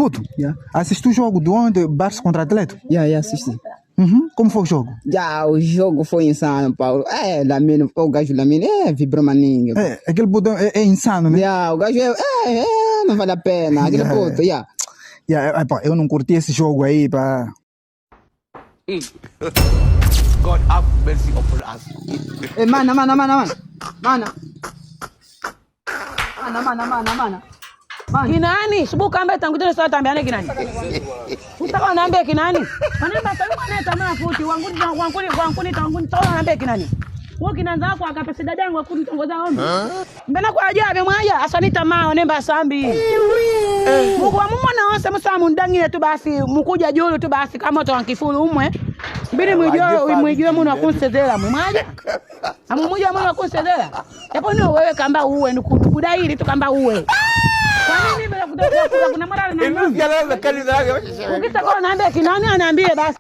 puto? Yeah. Assistiu o jogo de ontem, Barça contra Atlético? Yeah, assisti. Como foi o jogo? O jogo foi insano, Paulo. Lamine, o gajo Lamine, vibrou maninho. Aquele botão é insano, né? O gajo não vale a pena. Aquele puto, eu não curti esse jogo aí, pá. God have mercy upon us. Mana. Kinani, sibuka ambaye tangutana sasa tambiane kinani. Utaka naambia kinani? Maneno sasa maneta mafuti wanguni tanguni toa naambia kinani. Wewe kinaanza kwa akapesa dadangu akunitongoza ombi. Mbona kwa ajabu mwaya asanita mao nemba sambi. Mungu wa mumo na wase musamu ndangire tu basi mukuja julu tu basi kama to wankifulu umwe. Bili mwijue muna kunsedela mwaja. Amumuja muna kunsedela. Yapo ni wewe kamba uwe nukudai tu kamba uwe. Kwa nini bila kutoka kuna mara na ng'ombe? Ukitaka naambia kinani anaambie basi.